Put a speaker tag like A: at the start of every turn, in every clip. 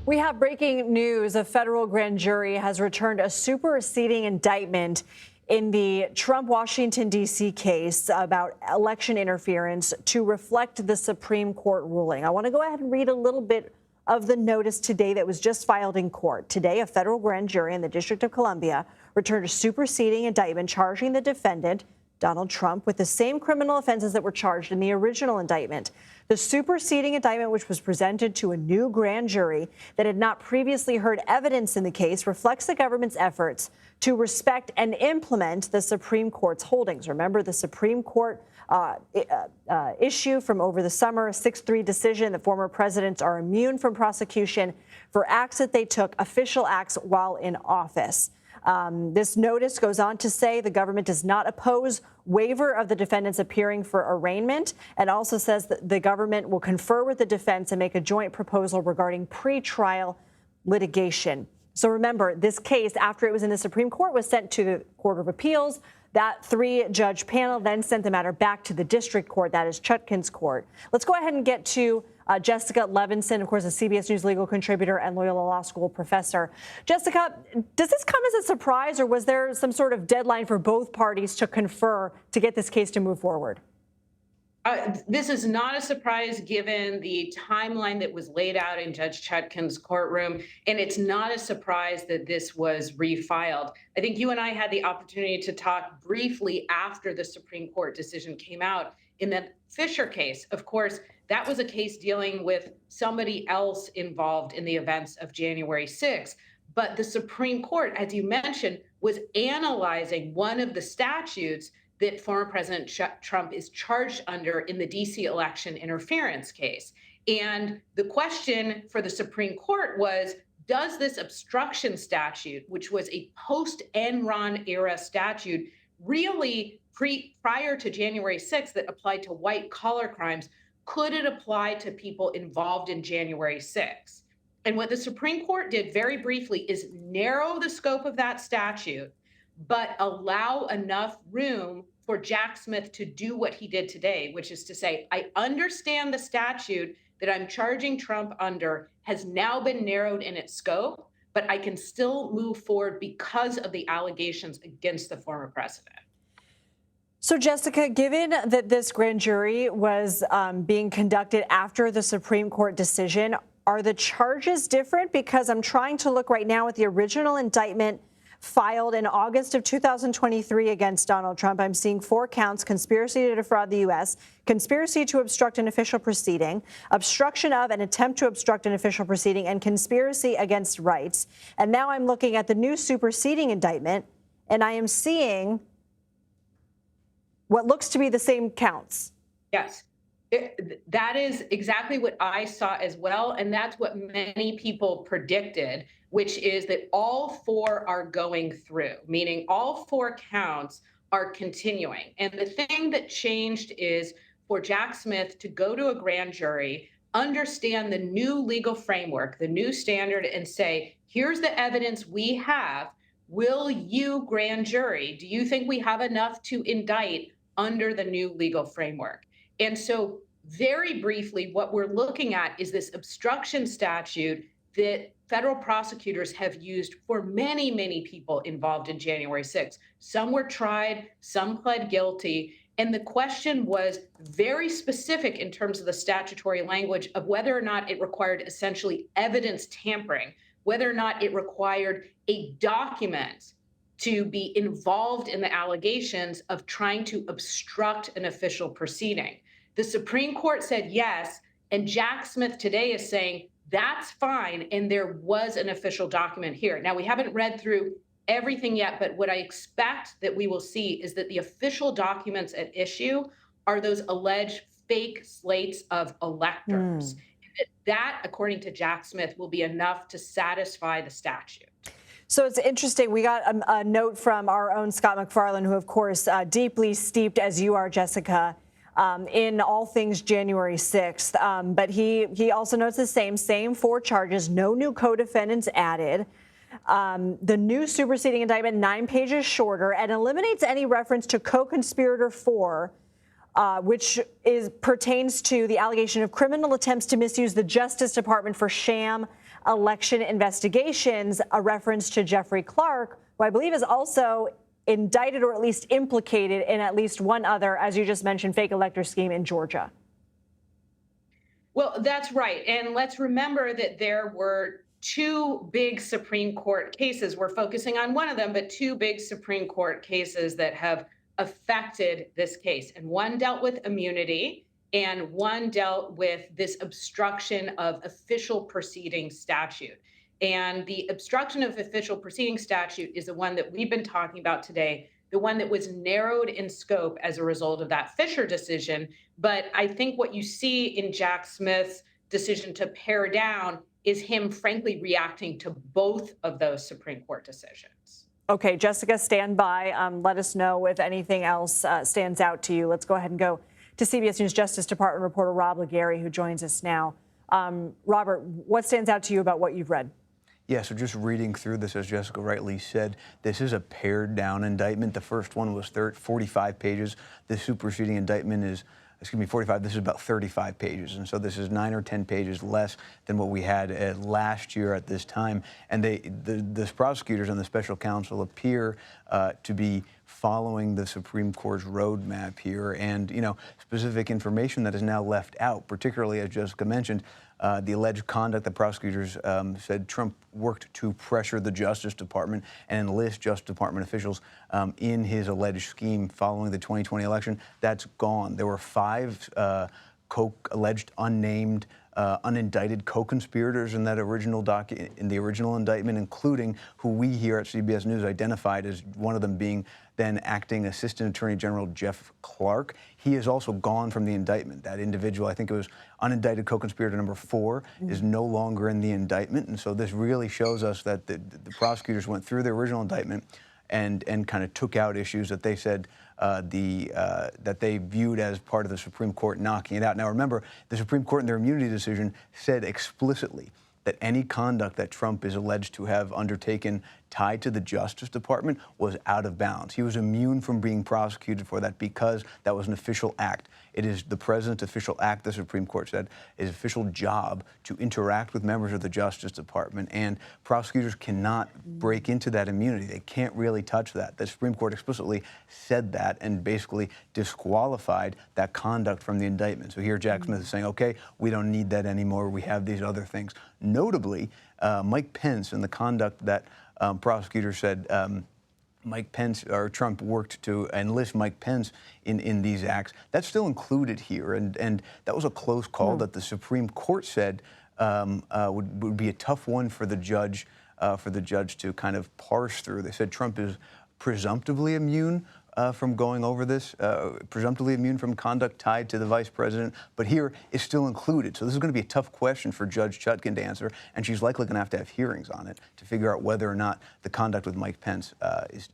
A: We have breaking news. A federal grand jury has returned a superseding indictment in the Trump Washington, D.C. case about election interference to reflect the Supreme Court ruling. I want to go ahead and read a little bit of the notice today that was just filed in court. Today, a federal grand jury in the District of Columbia returned a superseding indictment charging the defendant, Donald Trump, with the same criminal offenses that were charged in the original indictment. The superseding indictment, which was presented to a new grand jury that had not previously heard evidence in the case, reflects the government's efforts to respect and implement the Supreme Court's holdings. Remember, the Supreme Court issue from over the summer, a 6-3 decision that former presidents are immune from prosecution for acts that they took, official acts, while in office. This notice goes on to say the government does not oppose waiver of the defendants appearing for arraignment, and also says that the government will confer with the defense and make a joint proposal regarding pretrial litigation. So remember, this case, after it was in the Supreme Court, was sent to the Court of Appeals. That 3-judge panel then sent the matter back to the district court, that is Chutkan's court. Let's go ahead and get to Jessica Levinson, of course, a CBS News legal contributor and Loyola Law School professor. Jessica, does this come as a surprise, or was there some sort of deadline for both parties to confer to get this case to move forward?
B: This is not a surprise given the timeline that was laid out in Judge Chutkan's courtroom, and it's not a surprise that this was refiled. I think you and I had the opportunity to talk briefly after the Supreme Court decision came out in the Fisher case. Of course, that was a case dealing with somebody else involved in the events of January 6th. But the Supreme Court, as you mentioned, was analyzing one of the statutes that former President Trump is charged under in the D.C. election interference case. And the question for the Supreme Court was, does this obstruction statute, which was a post-Enron era statute, really prior to January 6th that applied to white-collar crimes, could it apply to people involved in January 6th? And what the Supreme Court did very briefly is narrow the scope of that statute, but allow enough room for Jack Smith to do what he did today, which is to say, I understand the statute that I'm charging Trump under has now been narrowed in its scope, but I can still move forward because of the allegations against the former president.
A: So, Jessica, given that this grand jury was being conducted after the Supreme Court decision, are the charges different? Because I'm trying to look right now at the original indictment filed in August of 2023 against Donald Trump. I'm seeing 4 counts: conspiracy to defraud the U.S., conspiracy to obstruct an official proceeding, obstruction of an attempt to obstruct an official proceeding, and conspiracy against rights. And now I'm looking at the new superseding indictment, and I am seeing what looks to be the same counts.
B: Yes. That is exactly what I saw as well. And that's what many people predicted, which is that all 4 are going through, meaning all 4 counts are continuing. And the thing that changed is for Jack Smith to go to a grand jury, understand the new legal framework, the new standard, and say, here's the evidence we have. Will you, grand jury, do you think we have enough to indict under the new legal framework? And so very briefly, what we're looking at is this obstruction statute that federal prosecutors have used for many, many people involved in January 6th. Some were tried, some pled guilty. And the question was very specific in terms of the statutory language of whether or not it required essentially evidence tampering, whether or not it required a document to be involved in the allegations of trying to obstruct an official proceeding. The Supreme Court said yes, and Jack Smith today is saying that's fine, and there was an official document here. Now, we haven't read through everything yet, but what I expect that we will see is that the official documents at issue are those alleged fake slates of electors. That, according to Jack Smith, will be enough to satisfy the statute.
A: So it's interesting. We got a note from our own Scott McFarland, who, of course, deeply steeped, as you are, Jessica, in all things January 6th. But he also notes the same 4 charges, no new co-defendants added. The new superseding indictment, 9 pages shorter, and eliminates any reference to co-conspirator 4 which pertains to the allegation of criminal attempts to misuse the Justice Department for sham election investigations, a reference to Jeffrey Clark, who I believe is also indicted or at least implicated in at least one other, as you just mentioned, fake elector scheme in Georgia.
B: Well, that's right. And let's remember that there were two big Supreme Court cases. We're focusing on one of them, but two big Supreme Court cases that have affected this case. And one dealt with immunity, and one dealt with this obstruction of official proceeding statute. And the obstruction of official proceeding statute is the one that we've been talking about today, the one that was narrowed in scope as a result of that Fisher decision. But I think what you see in Jack Smith's decision to pare down is him, frankly, reacting to both of those Supreme Court decisions.
A: Okay, Jessica, stand by. Let us know if anything else stands out to you. Let's go ahead and go to CBS News Justice Department reporter Rob Legare, who joins us now. Robert, what stands out to you about what you've read?
C: Yeah, so just reading through this, as Jessica rightly said, this is a pared down indictment. The first one was 45 pages. The superseding indictment is, 45. This is about 35 pages. And so this is 9 or 10 pages less than what we had last year at this time. And the prosecutors and the special counsel appear to be following the Supreme Court's roadmap here, and specific information that is now left out, particularly, as Jessica mentioned, the alleged conduct that prosecutors said Trump worked to pressure the Justice Department and enlist Justice Department officials in his alleged scheme following the 2020 election. That's gone. There were 5 alleged unnamed, unindicted co-conspirators in that original in the original indictment, including who we here at CBS News identified as one of them being then acting Assistant Attorney General Jeff Clark. He is also gone from the indictment. That individual, I think it was unindicted co-conspirator number 4, is no longer in the indictment. And so this really shows us that the prosecutors went through the original indictment and kind of took out issues that they said that they viewed as part of the Supreme Court knocking it out. Now remember, the Supreme Court in their immunity decision said explicitly that any conduct that Trump is alleged to have undertaken tied to the Justice Department was out of bounds. He was immune from being prosecuted for that because that was an official act. It is the president's official act, the Supreme Court said, his official job to interact with members of the Justice Department, and prosecutors cannot break into that immunity. They can't really touch that. The Supreme Court explicitly said that and basically disqualified that conduct from the indictment. So here Jack Smith is saying, okay, we don't need that anymore. We have these other things. Notably, Mike Pence and the conduct that prosecutors said Mike Pence or Trump worked to enlist Mike Pence in these acts. That's still included here, and that was a close call that the Supreme Court said would be a tough one for the judge to kind of parse through. They said Trump is presumptively immune from going over this, presumptively immune from conduct tied to the vice president, but here it's still included. So this is going to be a tough question for Judge Chutkan to answer, and she's likely going to have hearings on it to figure out whether or not the conduct with Mike Pence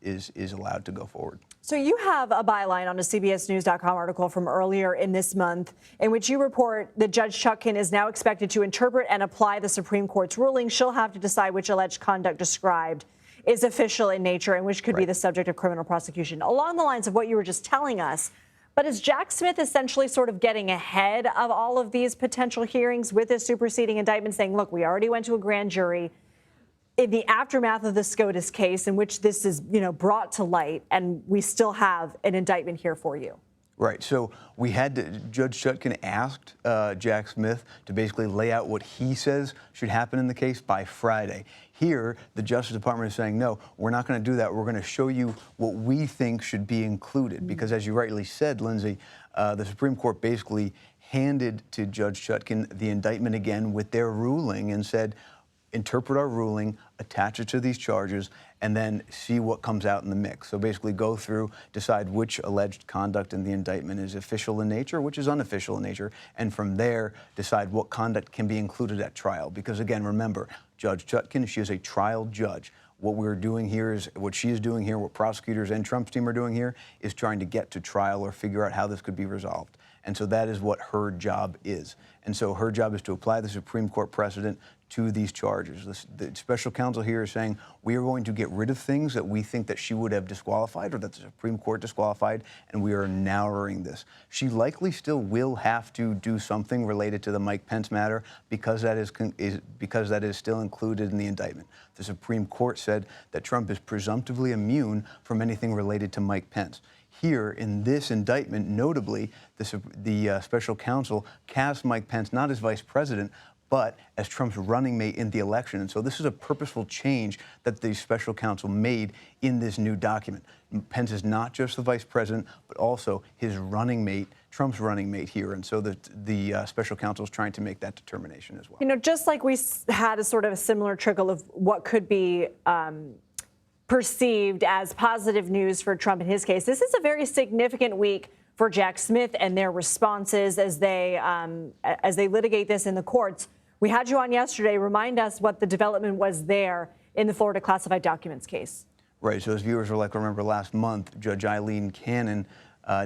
C: is allowed to go forward.
A: So you have a byline on a CBSNews.com article from earlier in this month in which you report that Judge Chutkan is now expected to interpret and apply the Supreme Court's ruling. She'll have to decide which alleged conduct described is official in nature and which could be the subject of criminal prosecution, along the lines of what you were just telling us. But is Jack Smith essentially sort of getting ahead of all of these potential hearings with his superseding indictment, saying, look, we already went to a grand jury in the aftermath of the SCOTUS case in which this is, brought to light, and we still have an indictment here for you?
C: Right. So we had Judge Chutkan asked Jack Smith to basically lay out what he says should happen in the case by Friday. Here, the Justice Department is saying, no, we're not going to do that. We're going to show you what we think should be included. Because as you rightly said, Lindsay, the Supreme Court basically handed to Judge Chutkan the indictment again with their ruling and said, interpret our ruling, attach it to these charges, and then see what comes out in the mix. So basically go through, decide which alleged conduct in the indictment is official in nature, which is unofficial in nature, and from there decide what conduct can be included at trial. Because again, remember, Judge Chutkan, she is a trial judge. What we're doing here is, what she is doing here, what prosecutors and Trump's team are doing here, is trying to get to trial or figure out how this could be resolved. And so that is what her job is. And so her job is to apply the Supreme Court precedent to these charges. The special counsel here is saying we are going to get rid of things that we think that she would have disqualified or that the Supreme Court disqualified, and we are narrowing this. She likely still will have to do something related to the Mike Pence matter because that is still included in the indictment. The Supreme Court said that Trump is presumptively immune from anything related to Mike Pence. Here, in this indictment, notably, the special counsel cast Mike Pence not as vice president, but as Trump's running mate in the election. And so this is a purposeful change that the special counsel made in this new document. Pence is not just the vice president, but also his running mate, Trump's running mate here. And so the special counsel is trying to make that determination as well.
A: You know, just like we had a sort of a similar trickle of what could be perceived as positive news for Trump in his case, this is a very significant week for Jack Smith and their responses as they litigate this in the courts. We had you on yesterday. Remind us what the development was there in the Florida classified documents case.
C: Right. So as viewers will likely remember, last month, Judge Eileen Cannon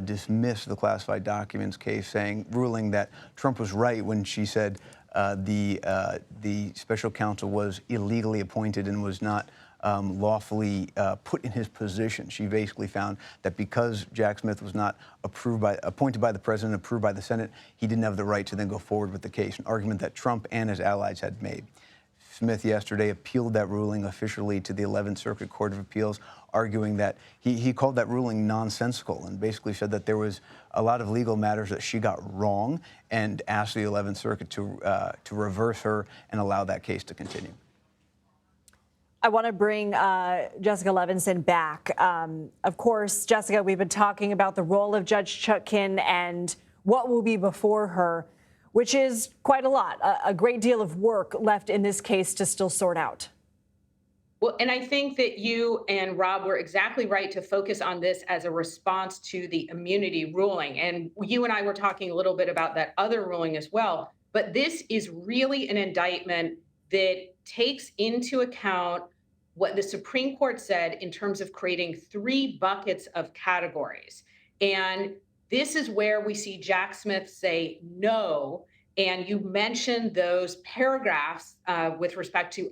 C: dismissed the classified documents case, ruling that Trump was right when she said the special counsel was illegally appointed and was not lawfully put in his position. She basically found that because Jack Smith was not appointed by the president, approved by the Senate, he didn't have the right to then go forward with the case, an argument that Trump and his allies had made. Smith yesterday appealed that ruling officially to the 11th Circuit Court of Appeals, arguing that he called that ruling nonsensical and basically said that there was a lot of legal matters that she got wrong and asked the 11th Circuit to reverse her and allow that case to continue.
A: I want to bring Jessica Levinson back. Of course, Jessica, we've been talking about the role of Judge Chutkan and what will be before her, which is quite a lot, a great deal of work left in this case to still sort out.
B: Well, and I think that you and Rob were exactly right to focus on this as a response to the immunity ruling. And you and I were talking a little bit about that other ruling as well. But this is really an indictment that takes into account what the Supreme Court said in terms of creating 3 buckets of categories. And this is where we see Jack Smith say no. And you mentioned those paragraphs with respect to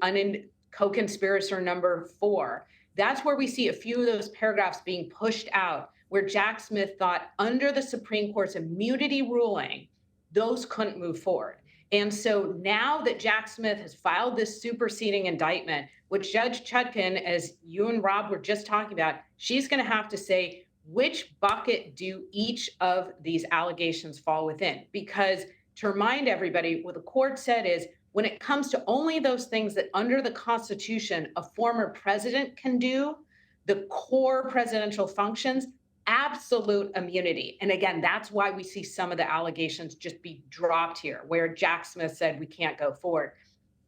B: co-conspirator number 4. That's where we see a few of those paragraphs being pushed out, where Jack Smith thought under the Supreme Court's immunity ruling, those couldn't move forward. And so now that Jack Smith has filed this superseding indictment, which Judge Chutkan, as you and Rob were just talking about, she's going to have to say, which bucket do each of these allegations fall within? Because to remind everybody, what the court said is, when it comes to only those things that under the Constitution a former president can do, the core presidential functions, absolute immunity. And again, that's why we see some of the allegations just be dropped here, where Jack Smith said we can't go forward.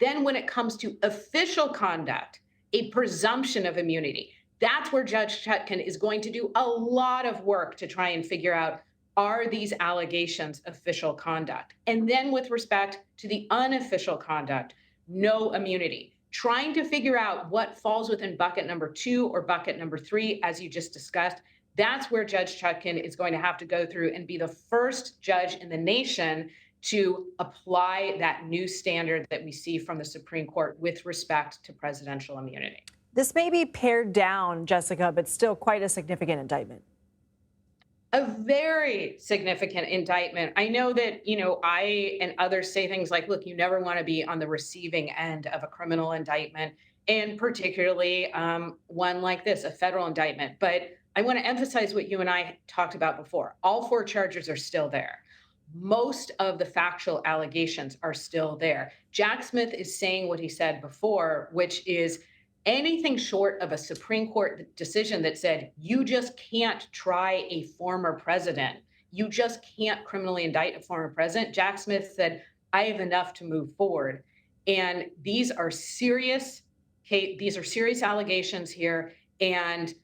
B: Then when it comes to official conduct, a presumption of immunity, that's where Judge Chutkan is going to do a lot of work to try and figure out, are these allegations official conduct? And then with respect to the unofficial conduct, no immunity. Trying to figure out what falls within bucket number 2 or bucket number 3, as you just discussed, that's where Judge Chutkan is going to have to go through and be the first judge in the nation to apply that new standard that we see from the Supreme Court with respect to presidential immunity.
A: This may be pared down, Jessica, but still quite a significant indictment.
B: A very significant indictment. I know that, I and others say things like, look, you never want to be on the receiving end of a criminal indictment, and particularly one like this, a federal indictment. But I want to emphasize what you and I talked about before. All 4 charges are still there. Most of the factual allegations are still there. Jack Smith is saying what he said before, which is anything short of a Supreme Court decision that said, you just can't try a former president. You just can't criminally indict a former president. Jack Smith said, I have enough to move forward. And these are serious allegations here. And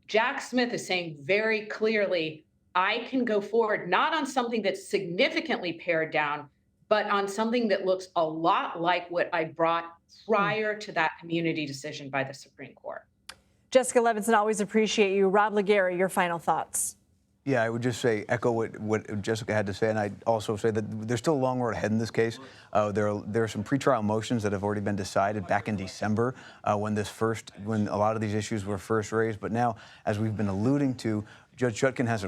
B: Jack Smith is saying very clearly, I can go forward, not on something that's significantly pared down, but on something that looks a lot like what I brought prior to that immunity decision by the Supreme Court.
A: Jessica Levinson, always appreciate you. Rob Legare, your final thoughts.
C: Yeah, I would just say, echo what Jessica had to say, and I'd also say that there's still a long road ahead in this case. There are some pretrial motions that have already been decided back in December when a lot of these issues were first raised. But now, as we've been alluding to, Judge Chutkan has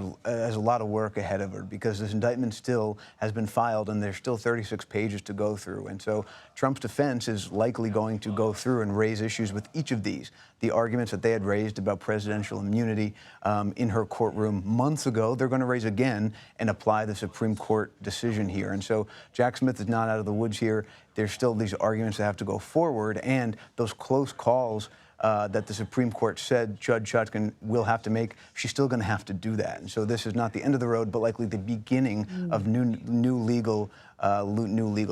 C: a lot of work ahead of her because this indictment still has been filed and there's still 36 pages to go through. And so Trump's defense is likely going to go through and raise issues with each of these. The arguments that they had raised about presidential immunity in her courtroom months ago, they're going to raise again and apply the Supreme Court decision here. And so Jack Smith is not out of the woods here. There's still these arguments that have to go forward, and those close calls that the Supreme Court said Judge Chutkan will have to make, she's still going to have to do that. And so this is not the end of the road, but likely the beginning of new legal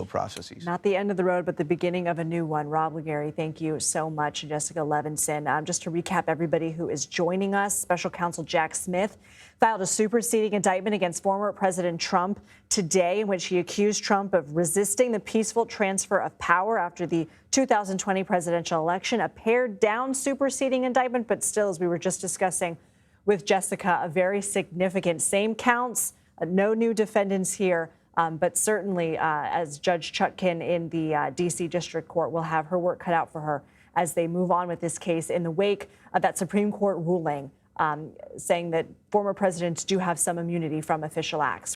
C: processes.
A: Not the end of the road, but the beginning of a new one. Rob Legare, thank you so much. Jessica Levinson. Just to recap, everybody who is joining us, Special Counsel Jack Smith filed a superseding indictment against former President Trump today, in which he accused Trump of resisting the peaceful transfer of power after the 2020 presidential election. A pared-down superseding indictment, but still, as we were just discussing with Jessica, a very significant. Same counts, no new defendants here. But certainly, as Judge Chutkan in the D.C. District Court will have her work cut out for her as they move on with this case in the wake of that Supreme Court ruling saying that former presidents do have some immunity from official acts.